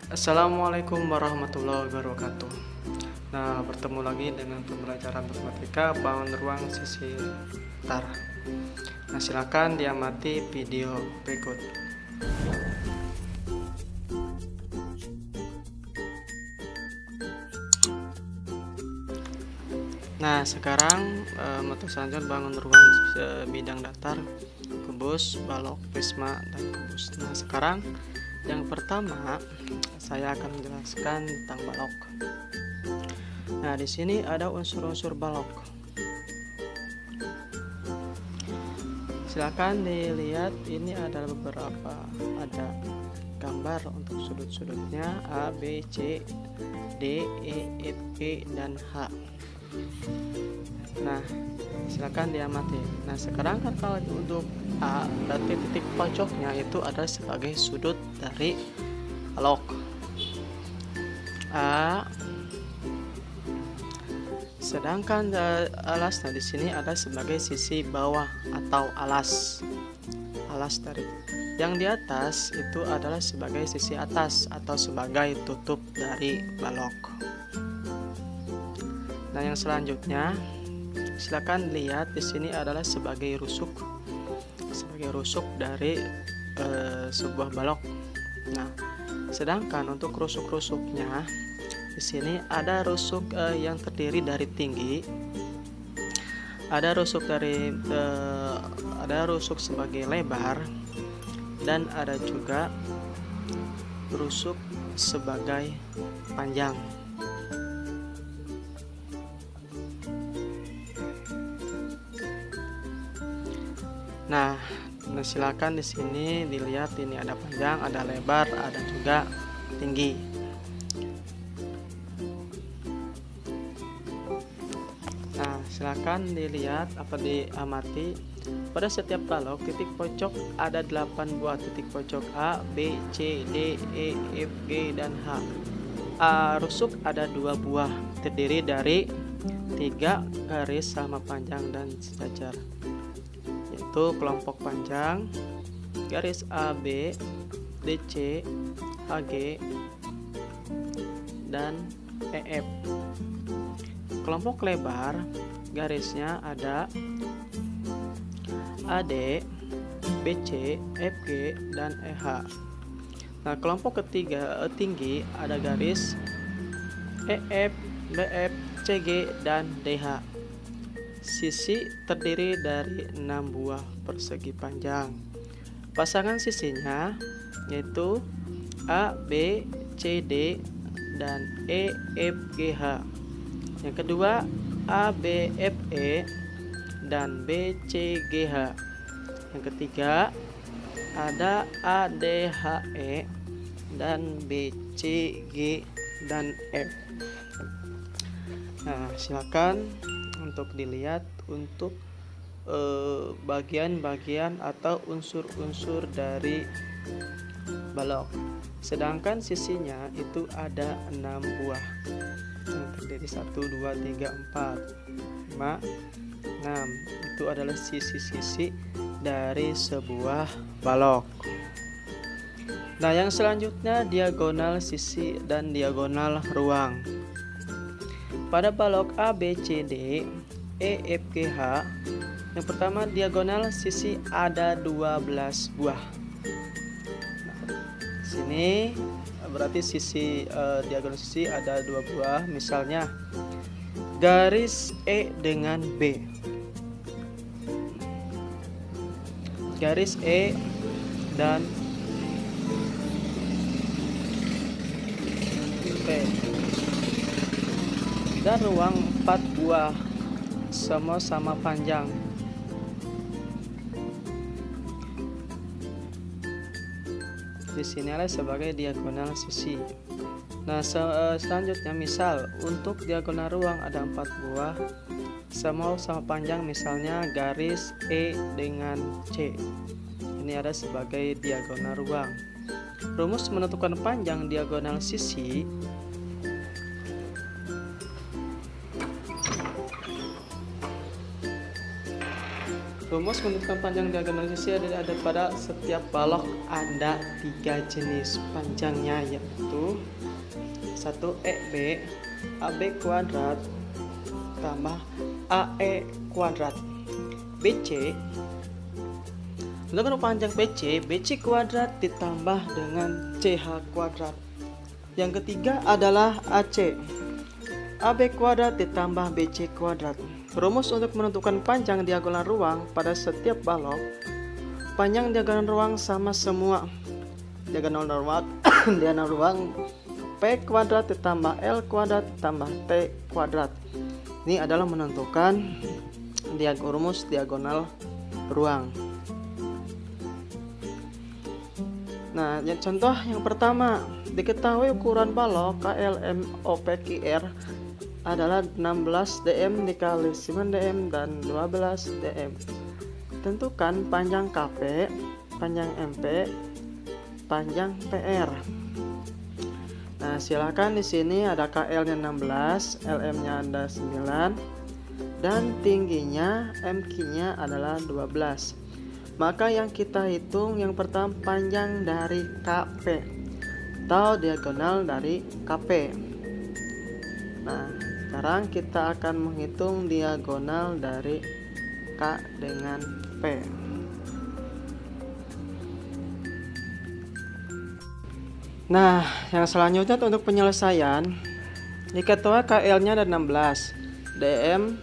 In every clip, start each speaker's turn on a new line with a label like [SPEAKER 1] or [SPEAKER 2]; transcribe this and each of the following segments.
[SPEAKER 1] Assalamualaikum warahmatullahi wabarakatuh. Nah, bertemu lagi dengan pembelajaran matematika bangun ruang sisi tar. Nah, silakan diamati video berikut. Nah, sekarang mata selanjutnya bangun ruang bidang datar, kubus, balok, prisma, dan kubus. Nah, sekarang yang pertama saya akan menjelaskan tentang balok. Nah, di sini ada unsur-unsur balok. Silakan dilihat, ini ada beberapa, ada gambar untuk sudut-sudutnya A, B, C, D, E, F, G, dan H. Nah, silakan diamati. Nah, sekarang kan kalau untuk A, berarti titik pojoknya itu adalah sebagai sudut dari balok A. Sedangkan alasnya di sini ada sebagai sisi bawah atau alas dari yang di atas itu adalah sebagai sisi atas atau sebagai tutup dari balok. Nah, yang selanjutnya silakan lihat di sini adalah sebagai rusuk dari sebuah balok. Nah, sedangkan untuk rusuk-rusuknya di sini ada rusuk yang terdiri dari tinggi, ada rusuk sebagai lebar, dan ada juga rusuk sebagai panjang. Nah, silakan di sini dilihat, ini ada panjang, ada lebar, ada juga tinggi. Nah, silakan dilihat diamati. Pada setiap balok titik pojok ada 8 buah titik pojok A, B, C, D, E, F, G, dan H. Rusuk ada 2 buah, terdiri dari 3 garis sama panjang dan sejajar, yaitu kelompok panjang, garis AB, DC, HG, dan EF. Kelompok lebar, garisnya ada AD, BC, FG, dan EH. Nah, kelompok ketiga tinggi ada garis EF, BF, CG, dan DH. Sisi terdiri dari 6 buah persegi panjang. Pasangan sisinya yaitu A, B, C, D, dan E, F, G, H. Yang kedua A, B, F, E, dan B, C, G, H. Yang ketiga ada A, D, H, E, dan B, C, G, dan F. Nah, silakan untuk dilihat untuk bagian-bagian atau unsur-unsur dari balok. Sedangkan sisinya itu ada 6 buah, yang terdiri 1, 2, 3, 4, 5, 6. Itu adalah sisi-sisi dari sebuah balok. Nah, yang selanjutnya diagonal sisi dan diagonal ruang. Pada balok A, B, C, D, E, F, G, H, yang pertama diagonal sisi ada 12 buah. Nah, sini berarti sisi diagonal sisi ada 2 buah. Misalnya garis E dengan B, garis E dan B, dan ruang 4 buah, semua sama panjang. Di sini adalah sebagai diagonal sisi. Nah, selanjutnya misal untuk diagonal ruang ada 4 buah, semua sama panjang, misalnya garis E dengan C. Ini ada sebagai diagonal ruang. Rumus menentukan panjang diagonal sisi Rumus menentukan panjang diagonal sisi ada pada setiap balok ada 3 jenis panjangnya, yaitu 1 EB AB kuadrat tambah AE kuadrat. BC, menentukan panjang BC kuadrat ditambah dengan CH kuadrat. Yang ketiga adalah AC, AB kuadrat ditambah BC kuadrat. Rumus untuk menentukan panjang diagonal ruang pada setiap balok. Panjang diagonal ruang sama semua. Diagonal ruang P kuadrat ditambah L kuadrat ditambah T kuadrat. Ini adalah menentukan rumus diagonal ruang. Nah, contoh yang pertama, diketahui ukuran balok KLMOPQR adalah 16 dm dikali 9 dm dan 12 dm. Tentukan panjang KP, panjang MP, panjang PR. Nah, silakan di sini ada KL-nya 16, LM-nya ada 9, dan tingginya MQ-nya adalah 12. Maka yang kita hitung yang pertama panjang dari KP atau diagonal dari KP. Nah, sekarang kita akan menghitung diagonal dari K dengan P. Nah, yang selanjutnya untuk penyelesaian, diketahui KL-nya ada 16 dm,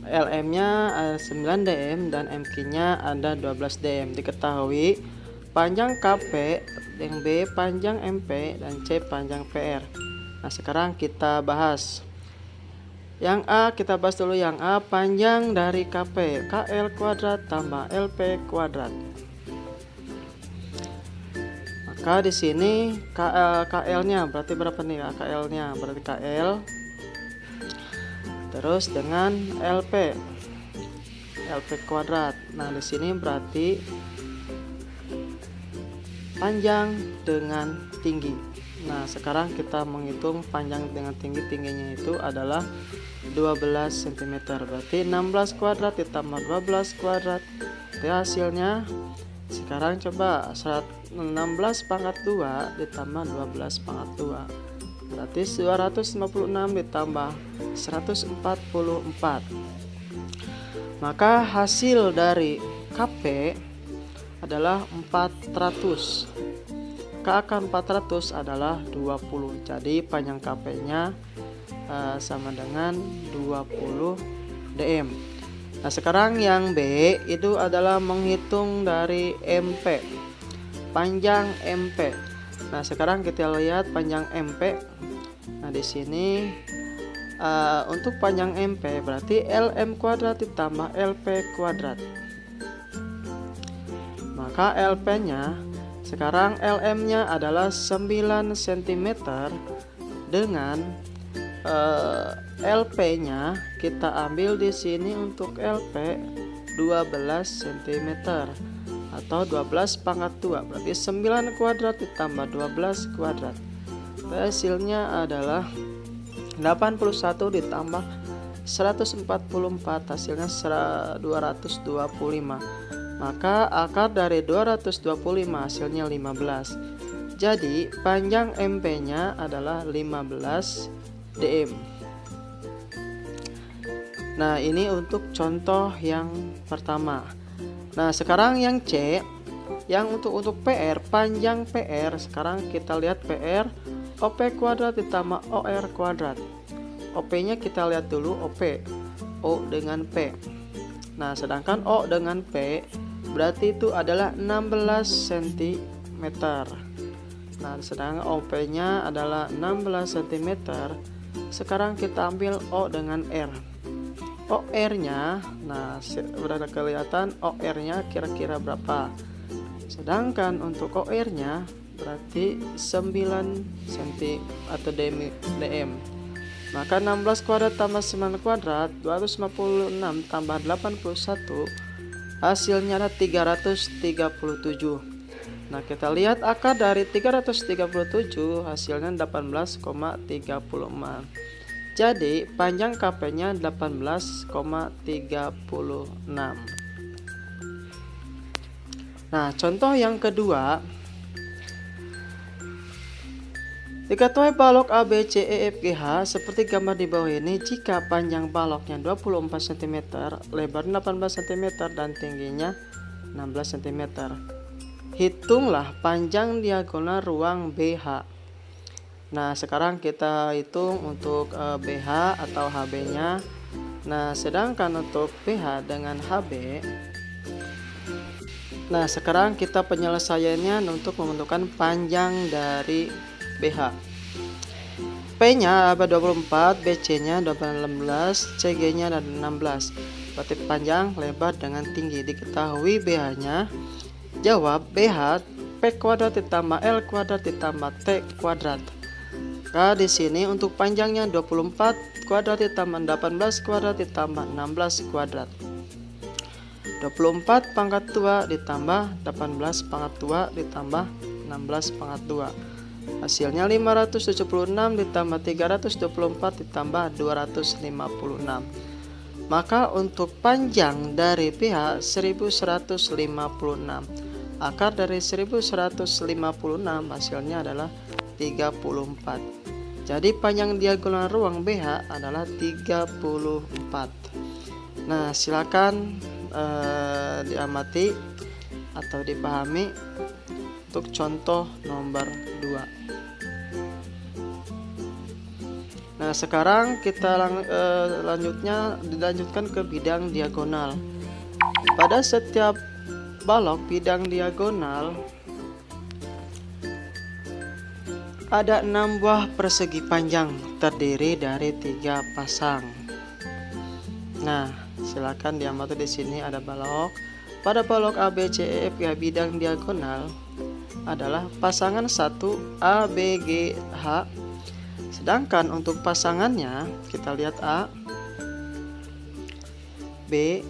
[SPEAKER 1] LM-nya 9 dm, dan MQ-nya ada 12 dm. Diketahui panjang KP, yang B panjang MP, dan C panjang PR. Nah, sekarang kita bahas yang A. Kita bahas dulu yang A, panjang dari KP, KL kuadrat tambah LP kuadrat. Maka di sini KL-nya berarti berapa nih? KL-nya berarti KL terus dengan LP kuadrat. Nah, di sini berarti panjang dengan tinggi. Nah, sekarang kita menghitung panjang dengan tingginya itu adalah 12 cm. Berarti 16 kuadrat ditambah 12 kuadrat. Itu hasilnya. Sekarang coba 16 pangkat 2 ditambah 12 pangkat 2. Berarti 256 ditambah 144. Maka hasil dari KP adalah 400. K akan 400 adalah 20. Jadi panjang KP-nya sama dengan 20 dm. Nah, sekarang yang B itu adalah menghitung dari MP, panjang MP. Nah, sekarang kita lihat panjang MP. Nah, di sini untuk panjang MP berarti LM kuadrat ditambah LP kuadrat. Maka LP-nya sekarang LM-nya adalah 9 cm dengan LP-nya kita ambil di sini untuk LP 12 cm atau 12 pangkat 2, berarti 9 kuadrat ditambah 12 kuadrat. Hasilnya adalah 81 ditambah 144, hasilnya 225. Maka akar dari 225 hasilnya 15. Jadi panjang MP-nya adalah 15 dm. Nah, ini untuk contoh yang pertama. Nah, sekarang yang C, yang untuk PR, panjang PR. Sekarang kita lihat PR OP kuadrat ditambah OR kuadrat. OP-nya kita lihat dulu, OP O dengan P. Nah, sedangkan O dengan P berarti itu adalah 16 cm. Nah, sedangkan OP-nya adalah 16 cm. Sekarang kita ambil O dengan R. OR-nya, nah sudah kelihatan OR-nya kira-kira berapa. Sedangkan untuk OR-nya berarti 9 cm atau dm. Maka 16 kuadrat tambah 9 kuadrat 256 tambah 81, hasilnya ada 337. Nah, kita lihat akar dari 337 hasilnya 18,36. Jadi panjang KP-nya 18,36. Nah, contoh yang kedua, diketahui balok ABCEFGH seperti gambar di bawah ini jika panjang baloknya 24 cm, lebar 18 cm, dan tingginya 16 cm. Hitunglah panjang diagonal ruang BH. Nah, sekarang kita hitung untuk BH atau HB-nya. Nah, sedangkan untuk BH dengan HB, nah sekarang kita penyelesaiannya untuk menentukan panjang dari BH. P-nya 24, BC-nya 18, CG-nya dan 16. Berarti panjang, lebar, dengan tinggi. Diketahui BH-nya. Jawab BH P kuadrat ditambah L kuadrat ditambah T kuadrat. Nah, di sini untuk panjangnya 24 kuadrat ditambah 18 kuadrat ditambah 16 kuadrat. 24 pangkat 2 ditambah 18 pangkat 2 ditambah 16 pangkat 2. Hasilnya 576 ditambah 324 ditambah 256. Maka untuk panjang dari BH 1156. Akar dari 1156 hasilnya adalah 34. Jadi panjang diagonal ruang BH adalah 34. Nah, silakan diamati atau dipahami untuk contoh nomor 2. Nah, sekarang kita dilanjutkan ke bidang diagonal. Pada setiap balok bidang diagonal ada 6 buah persegi panjang terdiri dari 3 pasang. Nah, silakan diamati di sini ada balok. Pada balok ABCEFG bidang diagonal adalah pasangan 1 ABGH. Sedangkan untuk pasangannya kita lihat A, B,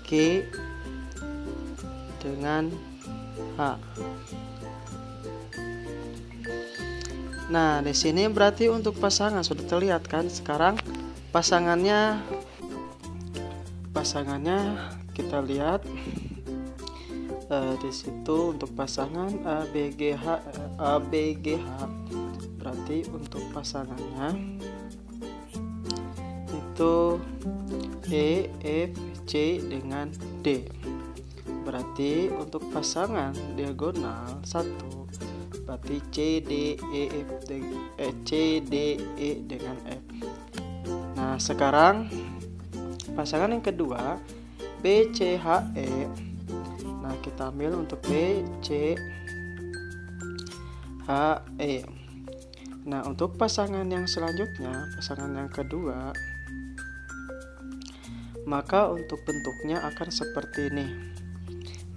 [SPEAKER 1] G dengan H. Nah, di sini berarti untuk pasangan sudah terlihat kan? Sekarang pasangannya kita lihat di situ untuk pasangan ABGH berarti untuk pasangannya itu E, F, C dengan D. Berarti untuk pasangan diagonal 1 berarti C, D, E, dengan F. Nah, sekarang pasangan yang kedua B, C, H, E. Nah, kita ambil untuk B, C, H, E. Nah, untuk pasangan yang selanjutnya, pasangan yang kedua, maka untuk bentuknya akan seperti ini.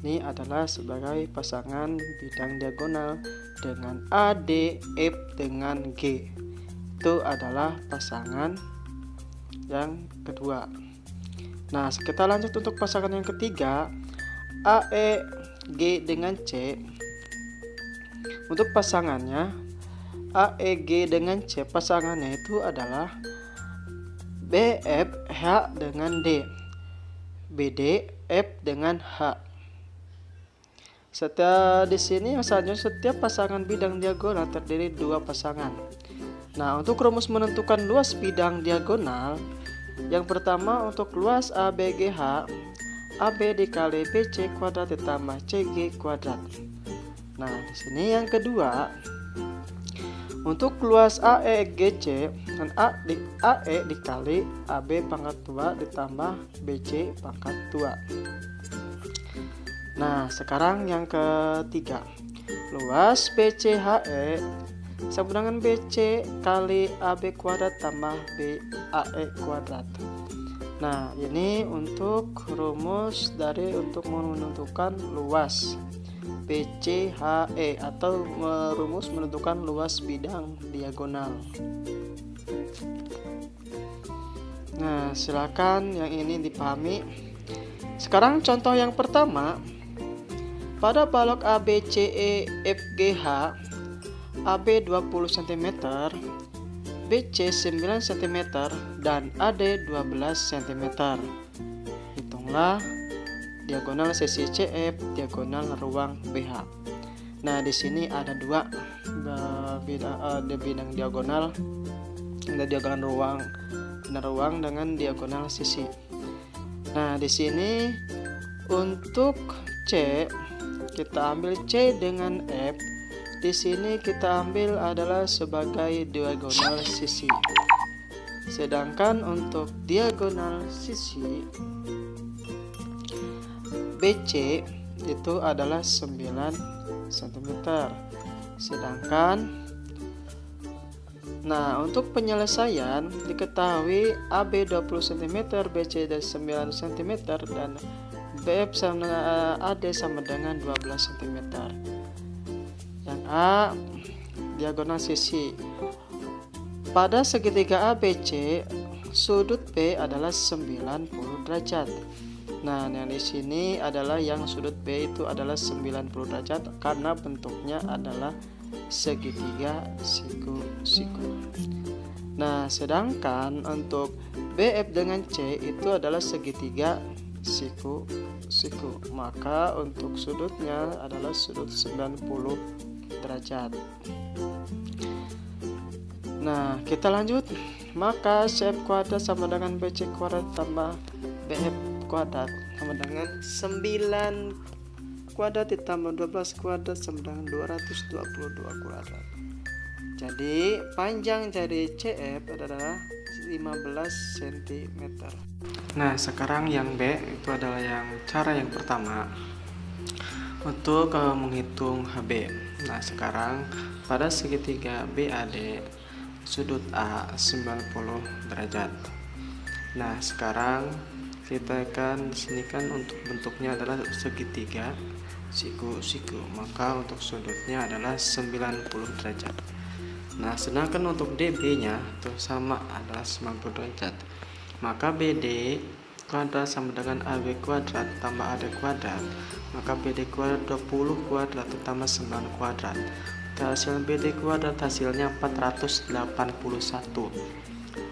[SPEAKER 1] Ini adalah sebagai pasangan bidang diagonal dengan A, D, F dengan G. Itu adalah pasangan yang kedua. Nah, kita lanjut untuk pasangan yang ketiga, A, E, G dengan C. Untuk pasangannya A, E, G dengan C, pasangannya itu adalah B, F, H dengan D, B, D, F dengan H. Di sini selanjutnya setiap pasangan bidang diagonal terdiri 2 pasangan. Nah, untuk rumus menentukan luas bidang diagonal, yang pertama untuk luas ABGH, AB dikali BC kuadrat ditambah CG kuadrat. Nah, di sini yang kedua, untuk luas AEGC dan AE dikali AB pangkat 2 ditambah BC pangkat 2. Nah, sekarang yang ketiga, luas BCHE sama dengan BC kali AB kuadrat tambah BAE kuadrat. Nah, ini untuk rumus untuk menentukan luas BCHE atau rumus menentukan luas bidang diagonal. Nah, silakan yang ini dipahami. Sekarang contoh yang pertama, pada balok ABCEFGH, AB 20 cm, BC 9 cm, dan AD 12 cm. Hitunglah diagonal sisi CF, diagonal ruang BH. Nah, di sini ada dua bidang diagonal, ada diagonal ruang dengan diagonal sisi. Nah, di sini untuk C kita ambil C dengan F. Di sini kita ambil adalah sebagai diagonal sisi. Sedangkan untuk diagonal sisi BC itu adalah 9 cm. Sedangkan untuk penyelesaian diketahui AB 20 cm, BC 9 cm, dan BF AD sama dengan 12 cm. Yang A diagonal sisi. Pada segitiga ABC, sudut B adalah 90 derajat. Nah, yang di sini adalah yang sudut B itu adalah 90 derajat karena bentuknya adalah segitiga siku-siku. Nah, sedangkan untuk BF dengan C itu adalah segitiga siku-siku. Maka untuk sudutnya adalah sudut 90 derajat. Nah, kita lanjut. Maka CF kuadrat sama dengan BC kuadrat tambah BF kuadrat sama dengan 9 kuadrat ditambah 12 kuadrat sama dengan 222 kuadrat. Jadi panjang dari CF adalah 15 cm. Nah, sekarang yang B itu adalah cara yang pertama untuk menghitung HB. Nah, sekarang pada segitiga BAD sudut A 90 derajat. Nah, sekarang kita akan disini kan untuk bentuknya adalah segitiga siku-siku, maka untuk sudutnya adalah 90 derajat. Nah, sedangkan untuk DB nya itu sama adalah 90 derajat, maka BD kuadrat sama dengan AB kuadrat tambah AD kuadrat, maka BD kuadrat 20 kuadrat ditambah 9 kuadrat. Hasil BD kuadrat hasilnya 481.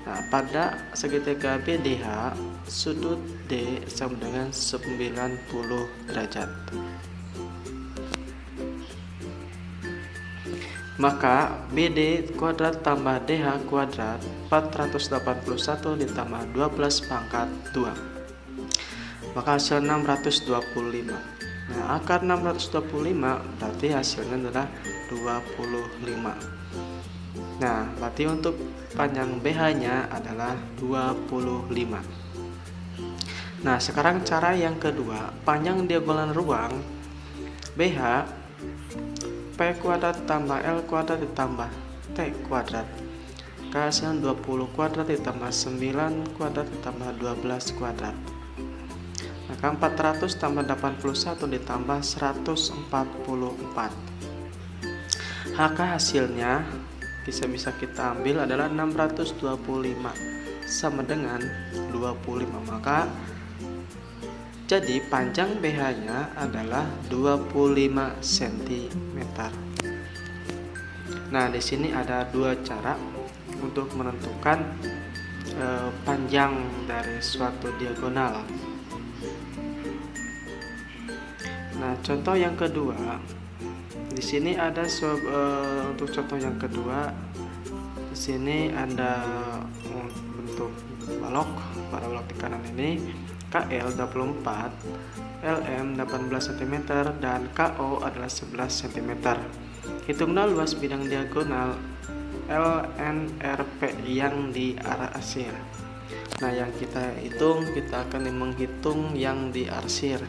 [SPEAKER 1] Nah, pada segitiga BDH sudut D sama dengan 90 derajat. Maka BD kuadrat tambah DH kuadrat 481 ditambah 12 pangkat 2, maka hasil 625. Nah, akar 625 berarti hasilnya adalah 25. Nah, berarti untuk panjang BH nya adalah 25. Nah, sekarang cara yang kedua, panjang diagonal ruang BH P kuadrat tambah L kuadrat ditambah T kuadrat, hasil 20 kuadrat ditambah 9 kuadrat ditambah 12 kuadrat, maka 400 tambah 81 ditambah 144. Maka hasilnya bisa kita ambil adalah 625 sama dengan 25. Maka jadi panjang BH nya adalah 25 cm. Nah, di sini ada dua cara untuk menentukan panjang dari suatu diagonal. Nah, contoh yang kedua, di sini ada untuk contoh yang kedua, di sini ada bentuk balok pada balok di kanan ini. KL 24, LM 18 cm, dan KO adalah 11 cm. Hitunglah luas bidang diagonal LNRP yang diarsir. Nah, yang kita hitung, kita akan menghitung yang diarsir.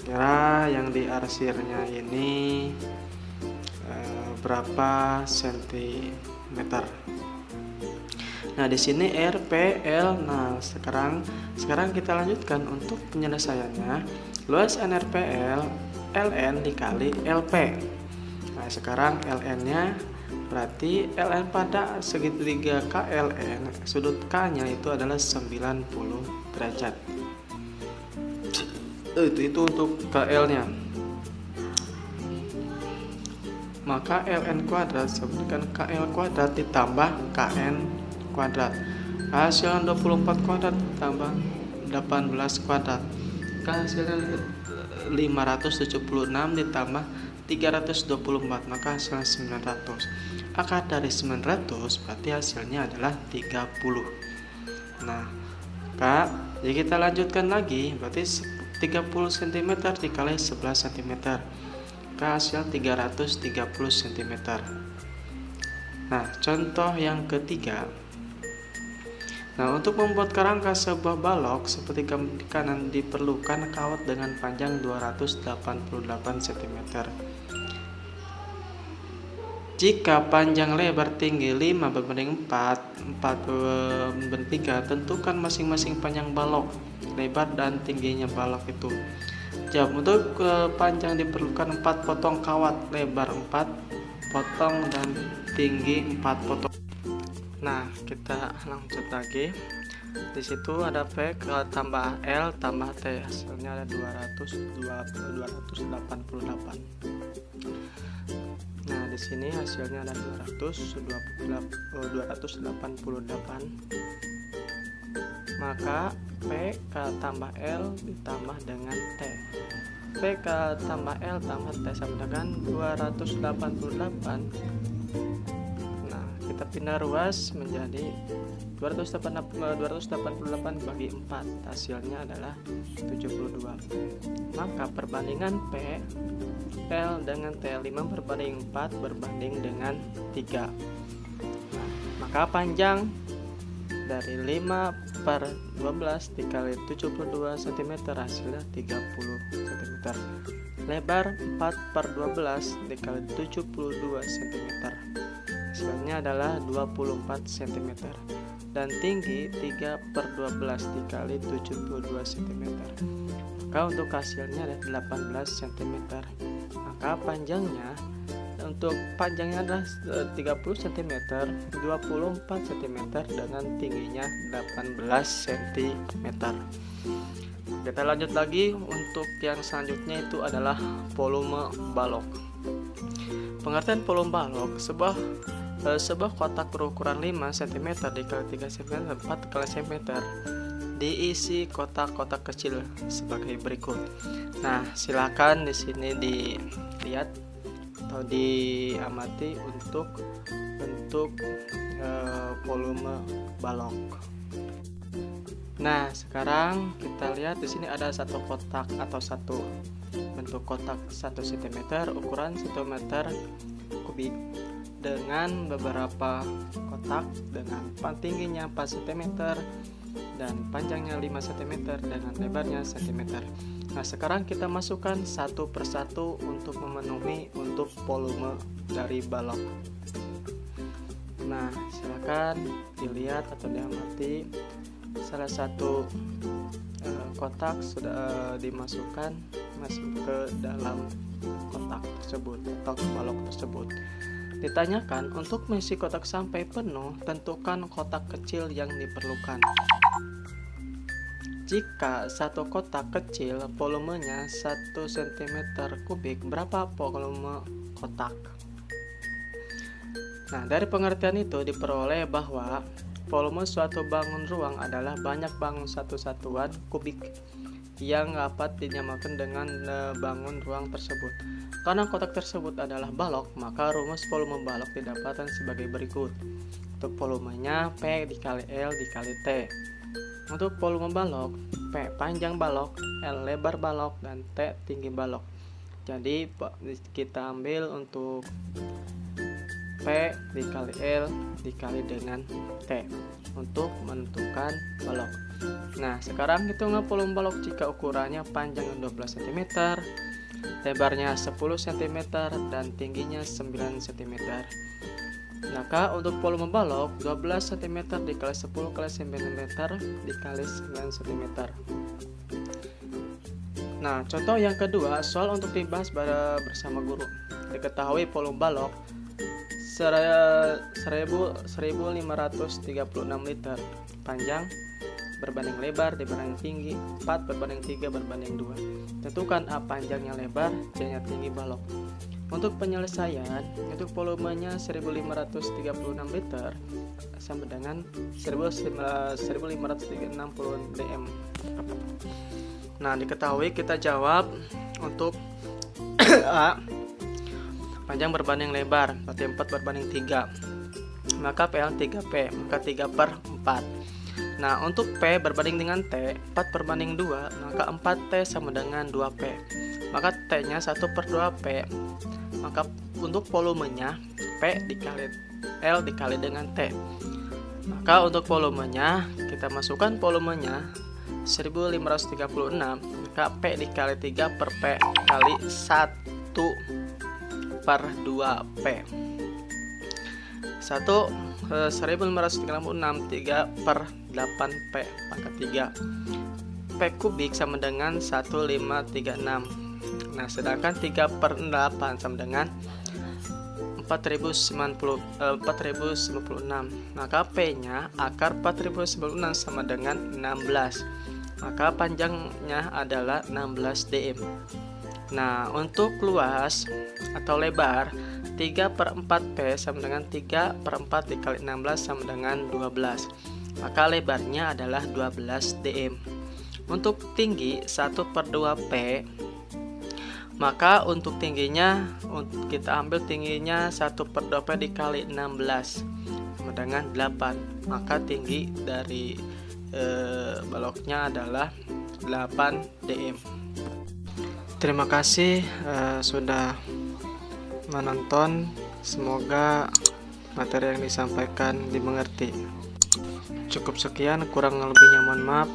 [SPEAKER 1] Kira-kira yang diarsirnya ini berapa sentimeter? Nah, di sini RPL. Nah, sekarang kita lanjutkan untuk penyelesaiannya. Luas NRPL LN dikali LP. Nah, sekarang LN-nya berarti LN pada segitiga KLN, sudut K-nya itu adalah 90 derajat. Itu untuk KL-nya. Maka LN kuadrat sama dengan KL kuadrat ditambah KN kuadrat. Hasil 24 kuadrat tambah 18 kuadrat. maka hasilnya 576 ditambah 324, maka hasilnya 900. Akar dari 900 berarti hasilnya adalah 30. Nah, Kak, jadi kita lanjutkan lagi, berarti 30 cm dikali 11 cm, maka hasil 330 cm. Nah, contoh yang ketiga. Nah, untuk membuat kerangka sebuah balok seperti gambar kanan diperlukan kawat dengan panjang 288 cm. Jika panjang lebar tinggi 5 berbanding 4 berbanding 3, tentukan masing-masing panjang balok, lebar dan tingginya balok itu. Jawab. Untuk panjang diperlukan 4 potong kawat, lebar 4 potong dan tinggi 4 potong. Nah, kita lanjut lagi. Di situ ada P tambah L tambah T, hasilnya ada 288. Nah, di sini hasilnya ada 288. Maka P tambah L ditambah dengan T. P tambah L tambah T sama dengan 288. Kita pindah ruas menjadi 288 bagi 4, hasilnya adalah 72. Maka perbandingan P L dengan T, 5 berbanding 4 berbanding dengan 3. Nah, maka panjang dari 5 per 12 dikali 72 cm hasilnya 30 cm. Lebar 4 per 12 dikali 72 cm, hasilnya adalah 24 cm. Dan tinggi 3 per 12 dikali 72 cm, maka untuk hasilnya ada 18 cm. Maka panjangnya, untuk panjangnya adalah 30 cm, 24 cm dengan tingginya 18 cm. Kita lanjut lagi. Untuk yang selanjutnya itu adalah volume balok. Pengertian volume balok, sebuah kotak berukuran 5 cm dikali 3 cm 4 kali cm diisi kotak-kotak kecil sebagai berikut. Nah, silakan di sini dilihat atau diamati untuk bentuk volume balok. Nah, sekarang kita lihat di sini ada satu kotak atau satu bentuk kotak 1 cm ukuran 1 meter kubik dengan beberapa kotak dengan tingginya 4 cm dan panjangnya 5 cm dengan lebarnya cm. Nah, sekarang kita masukkan satu persatu untuk memenuhi untuk volume dari balok. Nah, silakan dilihat atau diamati. Salah satu kotak sudah dimasukkan masuk ke dalam kotak tersebut atau balok tersebut. Ditanyakan untuk mengisi kotak sampai penuh, tentukan kotak kecil yang diperlukan. Jika satu kotak kecil volumenya 1 cm kubik, berapa volume kotak? Nah, dari pengertian itu diperoleh bahwa volume suatu bangun ruang adalah banyak bangun satu satuan kubik yang dapat dinyamakan dengan bangun ruang tersebut. Karena kotak tersebut adalah balok, maka rumus volume balok didapatkan sebagai berikut. Untuk volumenya P dikali L dikali T. Untuk volume balok, P panjang balok, L lebar balok, dan T tinggi balok. Jadi kita ambil untuk P dikali L dikali dengan T untuk menentukan balok. Nah, sekarang hitunglah volume balok jika ukurannya panjang 12 cm, lebarnya 10 cm, dan tingginya 9 cm. Maka untuk volume balok 12 cm dikali 10 kali cm dikali 9 cm. Nah, contoh yang kedua, soal untuk dibahas bersama guru. Diketahui volume balok 1536 liter, panjang berbanding lebar dibanding tinggi, 4 berbanding 3 berbanding 2. Tentukan A panjangnya lebar, C-nya tinggi balok. Untuk penyelesaian, untuk volumenya 1536 liter sama dengan 1560 dm. Nah, diketahui kita jawab untuk A panjang berbanding lebar, berarti 4 berbanding 3. Maka PL 3P, maka 3 per 4. Nah, untuk P berbanding dengan T, 4 berbanding 2, maka 4T sama dengan 2P. Maka T-nya 1 per 2P. Maka untuk volumenya P dikali L dikali dengan T. Maka untuk volumenya, kita masukkan volumenya 1536, maka P dikali 3 per P kali 1 per 2P. 1536 3 per 8P pangkat 3. P kubik sama dengan 1536. Nah, sedangkan 3 per 8 sama dengan 4096. Maka P-nya akar 4096 sama dengan 16. Maka panjangnya adalah 16 dm. Nah, untuk luas atau lebar 3 per 4P sama dengan 3 per 4 dikali 16 sama dengan 12. Maka lebarnya adalah 12 dm. Untuk tinggi 1 per 2P, maka untuk tingginya kita ambil tingginya 1 per 2P dikali 16 sama dengan 8. Maka tinggi dari baloknya adalah 8 dm. Terima kasih sudah menonton. Semoga materi yang disampaikan dimengerti. Cukup sekian, kurang lebihnya mohon maaf.